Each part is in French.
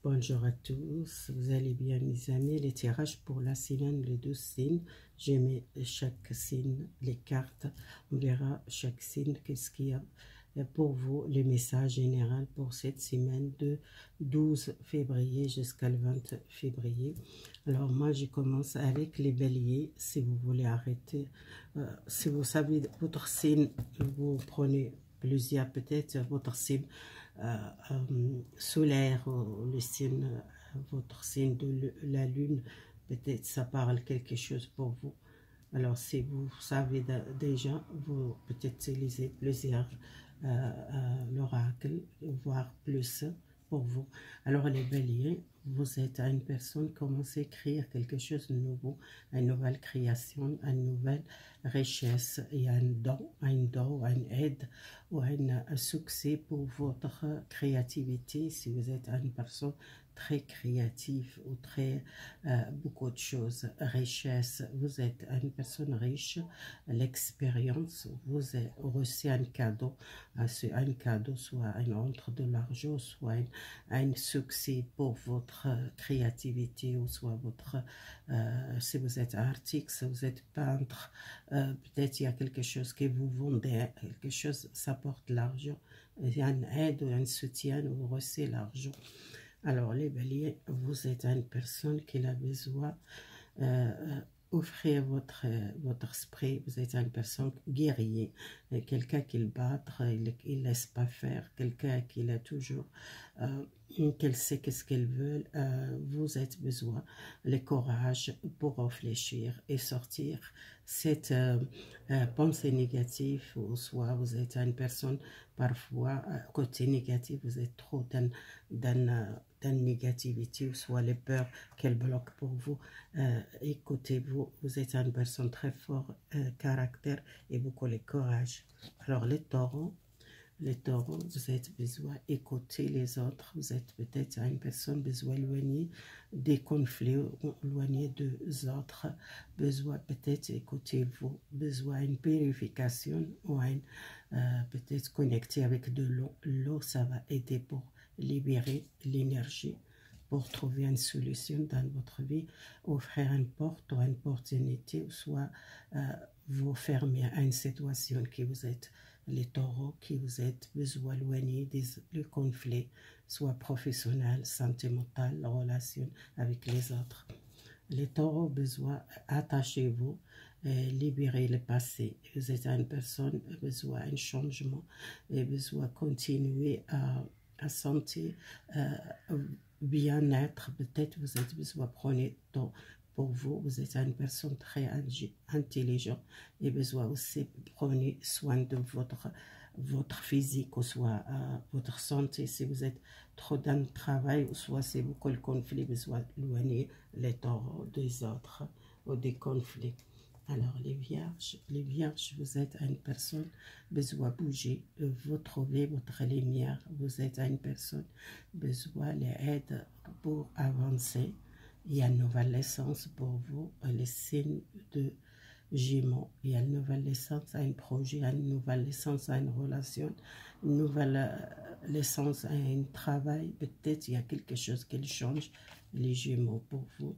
Bonjour à tous, vous allez bien mes amis, les tirages pour la semaine, les 12 signes, j'ai mis chaque signe, les cartes, on verra chaque signe, qu'est-ce qu'il y a pour vous, le message général pour cette semaine de 12 février jusqu'à le 20 février. Alors moi je commence avec les béliers, si vous voulez arrêter, si vous savez votre signe, vous prenez plusieurs peut-être, votre signe solaire, le signe, votre signe de la lune, peut-être ça parle quelque chose pour vous. Alors si vous savez déjà, vous peut-être lisez plusieurs l'oracle, voir plus pour vous. Alors les béliers, vous êtes une personne, commencez à écrire quelque chose de nouveau, une nouvelle création, une nouvelle richesse, et un don, une aide ou un succès pour votre créativité. Si vous êtes une personne très créative ou très beaucoup de choses, richesse, vous êtes une personne riche, l'expérience, vous avez reçu un cadeau, soit une rentre de l'argent, soit un succès pour votre créativité, ou soit votre, si vous êtes artiste, si vous êtes peintre, peut-être il y a quelque chose que vous vendez, quelque chose, ça porte l'argent, il y a une aide ou un soutien, vous recevez l'argent. Alors les béliers, vous êtes une personne qui a besoin offrir votre esprit, vous êtes une personne guerrier, quelqu'un qui le bat, il ne laisse pas faire, quelqu'un qui a toujours, qu'elle sait qu'est-ce qu'elle veut, vous avez besoin le courage pour réfléchir et sortir cette pensée négative, ou soit vous êtes une personne, parfois, côté négatif, vous êtes trop dans négativité, ou soit les peurs qu'elle bloque pour vous. Écoutez-vous, vous êtes une personne très fort caractère et beaucoup de courage. Alors les taureaux, vous avez besoin d'écouter les autres, vous êtes peut-être une personne besoin éloigner des conflits, éloigner des autres, besoin peut-être écouter vous, besoin d'une purification ou peut-être connecter avec de l'eau. L'eau, ça va aider pour libérer l'énergie, pour trouver une solution dans votre vie, offrir une porte ou une opportunité, ou soit vous fermer à une situation qui vous êtes, les taureaux, qui vous êtes besoin éloigner des conflits, soit professionnels, sentimental, relation avec les autres. Les taureaux, besoin, attachez-vous, libérez le passé. Vous êtes une personne, besoin un changement, et besoin continuer à sentir bien-être. Peut-être vous avez besoin, prenez temps pour vous, vous êtes une personne très intelligente, et besoin aussi prenez soin de votre physique, ou soit votre santé. Si vous êtes trop dans le travail, ou soit c'est beaucoup de conflits, besoin éloigner les taureaux des autres ou des conflits. Alors les vierges, vous êtes une personne, besoin bouger, vous trouvez votre lumière, vous êtes une personne, besoin l'aide pour avancer. Il y a une nouvelle naissance pour vous, les signes de Gémeaux. Il y a une nouvelle naissance à un projet, une nouvelle naissance à une relation, une nouvelle naissance à un travail. Peut-être il y a quelque chose qui change, les Gémeaux, pour vous.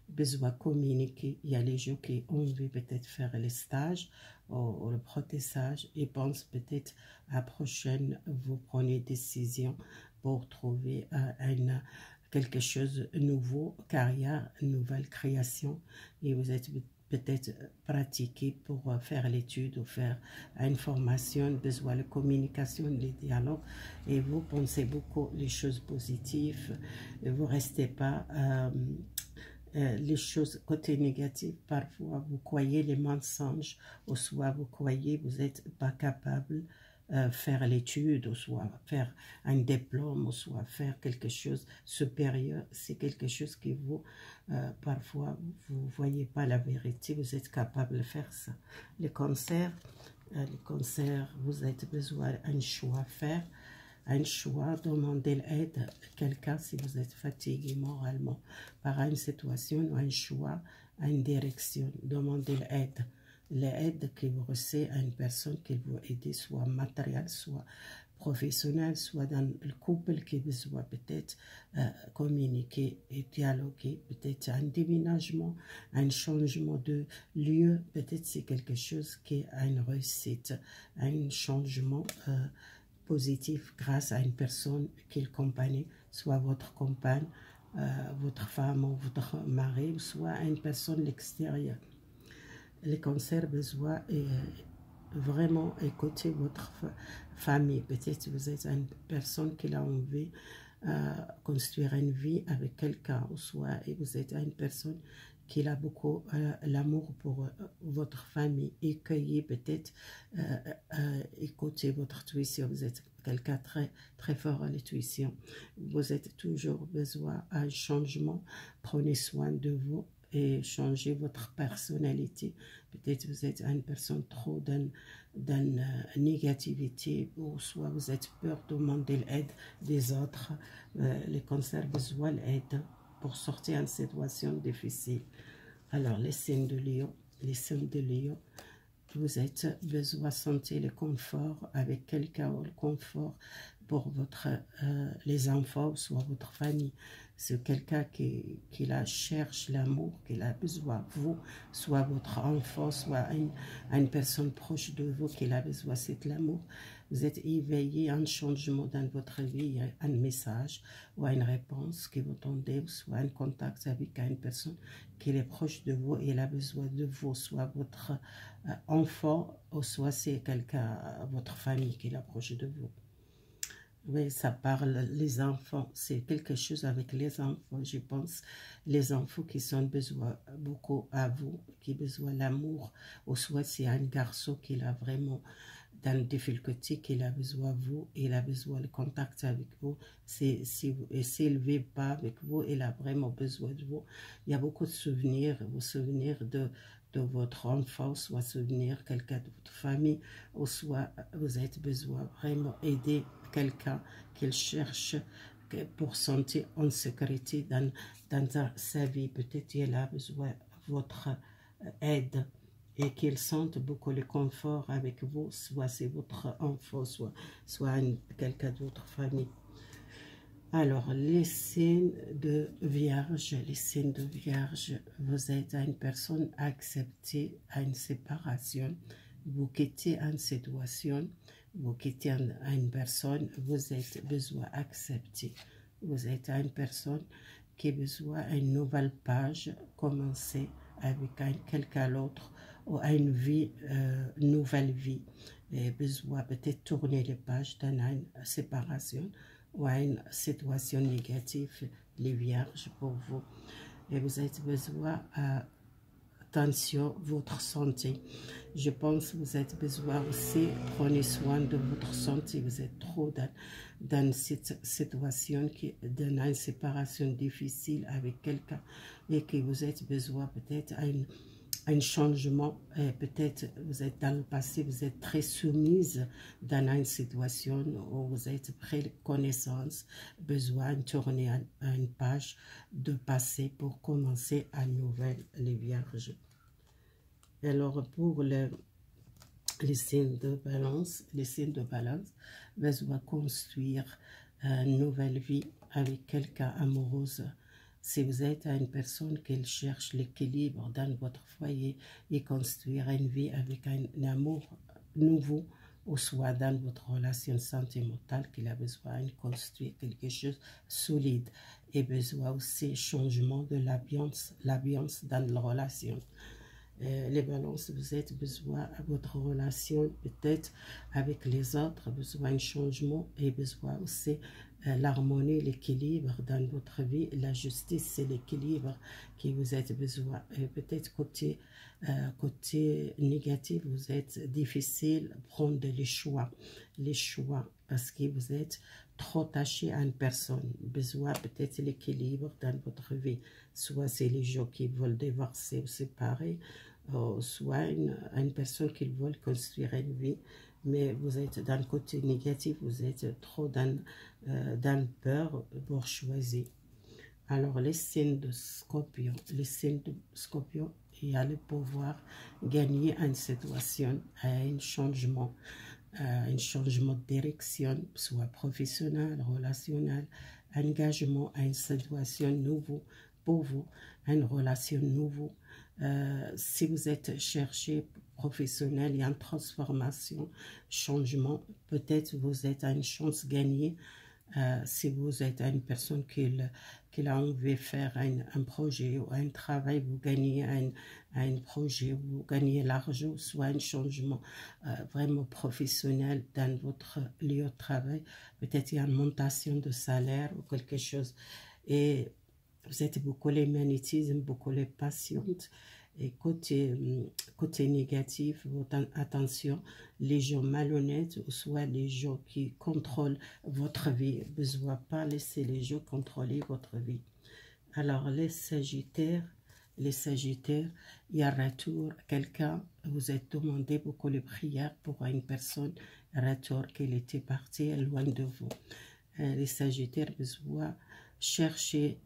Besoin communiquer, il y a les gens qui ont envie peut-être faire les stages ou le protésage, et pensent peut-être à la prochaine, vous prenez décision pour trouver quelque chose de nouveau, carrière, une nouvelle création, et vous êtes peut-être pratiqué pour faire l'étude ou faire une formation, besoin de communication, les dialogues, et vous pensez beaucoup les choses positives, vous ne restez pas les choses côté négatif. Parfois vous croyez les mensonges, ou soit vous croyez vous n'êtes pas capable faire l'étude, ou soit faire un diplôme, ou soit faire quelque chose supérieur. C'est quelque chose qui vous, parfois, vous ne voyez pas la vérité, vous êtes capable de faire ça. Le cancer, vous avez besoin d'un choix à faire, un choix, demandez l'aide à quelqu'un si vous êtes fatigué moralement par une situation ou un choix, une direction, demandez l'aide que vous recevez à une personne qui vous aide, soit matériel, soit professionnel, soit dans le couple qui besoin peut-être communiquer et dialoguer, peut-être un déménagement, un changement de lieu, peut-être c'est quelque chose qui a une réussite, un changement positif grâce à une personne qu'il accompagne, soit votre compagne, votre femme ou votre mari, soit une personne extérieure. Les cancers besoin vraiment écouter votre famille. Peut-être vous êtes une personne qui a envie construire une vie avec quelqu'un, ou soit et vous êtes une personne qui a beaucoup l'amour pour votre famille, accueillir peut-être, écouter votre intuition. Vous êtes quelqu'un très fort à l'intuition. Vous êtes toujours besoin d'un changement. Prenez soin de vous et changez votre personnalité. Peut-être vous êtes une personne trop dans négativité, ou soit vous êtes peur de demander l'aide des autres. Les cancers besoin d'aide pour sortir d'une situation difficile. Alors, les signes de Lion, vous êtes besoin de sentir le confort avec quelqu'un, ou le confort pour les enfants, soit votre famille. C'est quelqu'un qui cherche l'amour, qui a besoin de vous, soit votre enfant, soit une personne proche de vous qui a besoin de cet amour. Vous êtes éveillé à un changement dans votre vie, un message ou une réponse que vous tendez, soit un contact avec une personne qui est proche de vous et elle a besoin de vous, soit votre enfant, ou soit c'est quelqu'un, votre famille qui est proche de vous. Oui, ça parle, les enfants, c'est quelque chose avec les enfants, je pense, les enfants qui sont besoin beaucoup à vous, qui ont besoin de l'amour, ou soit c'est un garçon qui a vraiment dans le difficulté, qu'il a besoin de vous, il a besoin de contact avec vous, s'il ne vit pas avec vous, il a vraiment besoin de vous. Il y a beaucoup de souvenirs, vos souvenirs de votre enfance, soit souvenirs quelqu'un de votre famille, ou soit vous avez besoin vraiment aider quelqu'un qu'il cherche pour sentir en sécurité dans sa vie. Peut-être il a besoin de votre aide et qu'il sente beaucoup le confort avec vous, soit c'est votre enfant, soit quelqu'un d'autre famille. Alors, les signes de Vierge, vous êtes une personne acceptée à une séparation, vous quittez une situation, vous quittez une personne, vous êtes besoin d'accepter. Vous êtes une personne qui a besoin d'une nouvelle page, commencer avec quelqu'un d'autre, ou une vie, nouvelle vie, et besoin peut-être tourner les pages dans une séparation, ou à une situation négative, les vierges pour vous. Et vous avez besoin attention votre santé. Je pense que vous avez besoin aussi, prenez soin de votre santé. Vous êtes trop dans cette situation, dans une séparation difficile avec quelqu'un, et que vous avez besoin peut-être un changement. Peut-être vous êtes dans le passé, vous êtes très soumise dans une situation où vous êtes près de connaissance, besoin de tourner une page de passé pour commencer à nouvelle, les vierges. Alors pour les signes de balance, besoin de construire une nouvelle vie avec quelqu'un amoureuse. Si vous êtes une personne qui cherche l'équilibre dans votre foyer et construire une vie avec un amour nouveau, ou soit dans votre relation sentimentale qu'il a besoin de construire quelque chose de solide, et besoin aussi changement de l'ambiance dans la relation. Les balances, vous avez besoin à votre relation peut-être avec les autres, besoin de changement, et besoin aussi l'harmonie, l'équilibre dans votre vie. La justice, c'est l'équilibre que vous avez besoin. Peut-être côté négatif, vous êtes difficile de prendre les choix, parce que vous êtes trop attaché à une personne. Besoin peut-être l'équilibre dans votre vie. Soit c'est les gens qui veulent divorcer ou séparer, soit une personne qui veut construire une vie, mais vous êtes dans le côté négatif, vous êtes trop dans peur pour choisir. Alors les signes de Scorpion, il y a le pouvoir gagner une situation, un changement. un changement de direction, soit professionnel, relationnel, engagement à une situation nouvelle pour vous, une relation nouvelle. Si vous êtes cherché professionnel, il y a une transformation, changement, peut-être vous êtes à une chance gagnée. Si vous êtes une personne qui a envie de faire un projet ou un travail, vous gagnez un projet, vous gagnez l'argent, soit un changement vraiment professionnel dans votre lieu de travail. Peut-être il y a une montation de salaire ou quelque chose. Et vous êtes beaucoup les magnétismes, beaucoup les patientes. Et côté négatif, attention, les gens malhonnêtes, ou soit les gens qui contrôlent votre vie, vous ne devez pas laisser les gens contrôler votre vie. Alors, les Sagittaires, il y a retour, quelqu'un, vous êtes demandé beaucoup de prières pour une personne, retour qu'elle était partie loin de vous. Les Sagittaires, vous devez chercher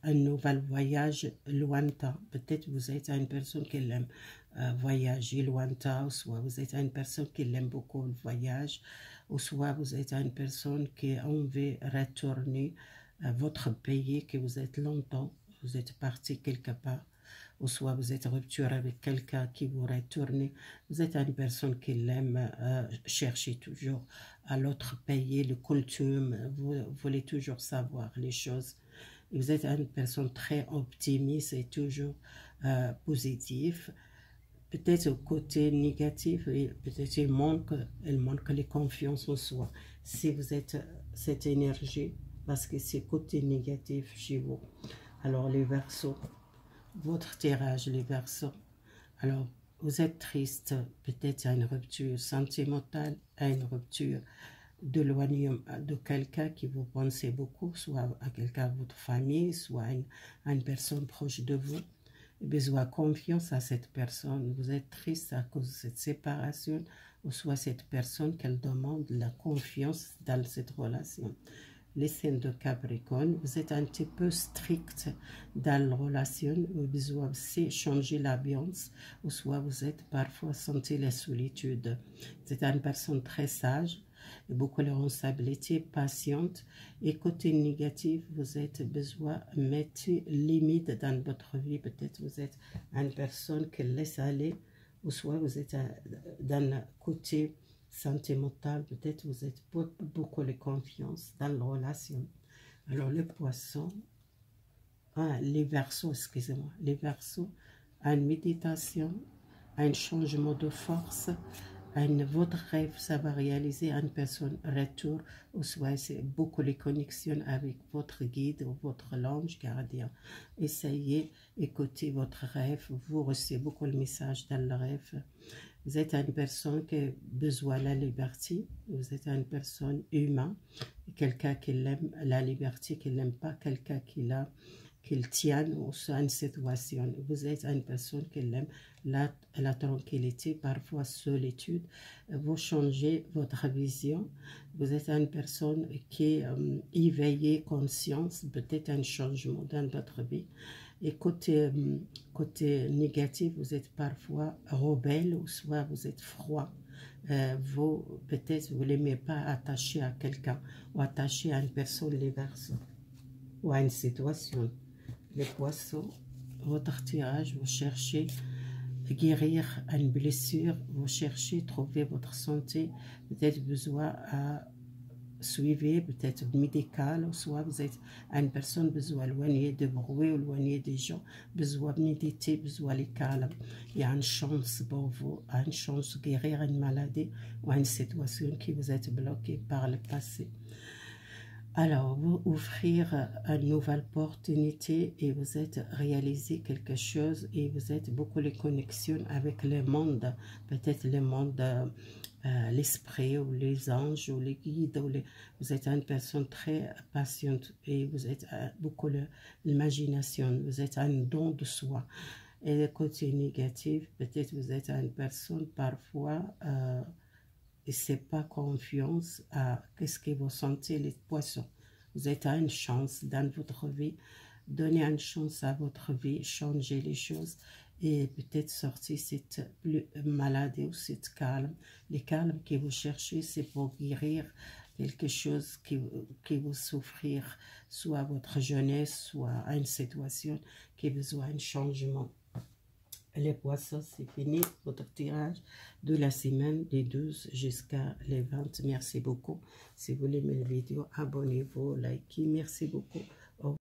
un nouvel voyage lointain. Peut-être vous êtes une personne qui aime voyager lointain, soit vous êtes une personne qui aime beaucoup le voyage, ou soit vous êtes une personne qui a envie de retourner à votre pays, que vous êtes longtemps, vous êtes parti quelque part, ou soit vous êtes rupture avec quelqu'un qui vous retourne. Vous êtes une personne qui aime chercher toujours à l'autre pays, le coutume, vous voulez toujours savoir les choses. Vous êtes une personne très optimiste et toujours positive. Peut-être au côté négatif, peut-être il manque la confiance en soi. Si vous êtes cette énergie, parce que c'est côté négatif chez vous. Alors les Verseaux, votre tirage, les Verseaux. Alors vous êtes triste, peut-être à une rupture sentimentale, à une rupture d'éloignement de quelqu'un qui vous pensez beaucoup, soit à quelqu'un de votre famille, soit à une personne proche de vous. Besoin de confiance à cette personne. Vous êtes triste à cause de cette séparation, ou soit cette personne qu'elle demande la confiance dans cette relation. Les signes de Capricorne, vous êtes un petit peu strict dans la relation, vous besoin aussi changer l'ambiance, ou soit vous êtes parfois senti la solitude. Vous êtes une personne très sage, beaucoup de responsabilité, patiente, et côté négatif, vous êtes besoin de mettre limite dans votre vie. Peut-être vous êtes une personne qui laisse aller, ou soit vous êtes dans le côté sentimental, peut-être vous êtes beaucoup de confiance dans la relation. Alors le Poisson, les Verseaux, excusez-moi, les Verseaux, une méditation, un changement de force, votre rêve, ça va réaliser une personne retour, ou soit c'est beaucoup de connexions avec votre guide ou votre ange gardien. Essayez, écoutez votre rêve, vous recevez beaucoup de messages dans le rêve. Vous êtes une personne qui a besoin de la liberté, vous êtes une personne humaine, quelqu'un qui aime la liberté, qui n'aime pas quelqu'un qu'il tient à une situation. Vous êtes une personne qui aime la tranquillité, parfois solitude. Vous changez votre vision. Vous êtes une personne qui éveille conscience, peut-être un changement dans votre vie. Et côté négatif, vous êtes parfois rebelle, ou soit vous êtes froid. Peut-être vous n'aimez pas attacher à quelqu'un, ou attacher à une personne, les Verseaux, ou à une situation. Les Poissons, votre tirage, vous cherchez guérir une blessure, vous cherchez trouver votre santé, peut-être besoin à suivre, peut-être médical, ou soit vous êtes une personne besoin éloigner de bruit, éloigner des gens, besoin méditer, besoin les calme. Il y a une chance pour vous, une chance de guérir une maladie ou une situation qui vous êtes bloquée par le passé. Alors, vous offrir une nouvelle opportunité et vous êtes réalisé quelque chose et vous êtes beaucoup de connexions avec le monde, peut-être le monde, l'esprit ou les anges ou les guides. Vous êtes une personne très patiente et vous êtes beaucoup l'imagination, vous êtes un don de soi. Et le côté négatif, peut-être vous êtes une personne parfois... et c'est pas confiance à qu'est-ce que vous sentez les Poissons. Vous êtes à une chance dans votre vie. Donnez une chance à votre vie, changez les choses et peut-être sortir cette maladie ou cette calme. Les calmes que vous cherchez, c'est pour guérir quelque chose qui vous souffrir, soit à votre jeunesse, soit à une situation qui a besoin d'un changement. Les poissons, c'est fini, votre tirage de la semaine des 12 jusqu'à les 20. Merci beaucoup. Si vous aimez la vidéo, abonnez-vous, likez. Merci beaucoup.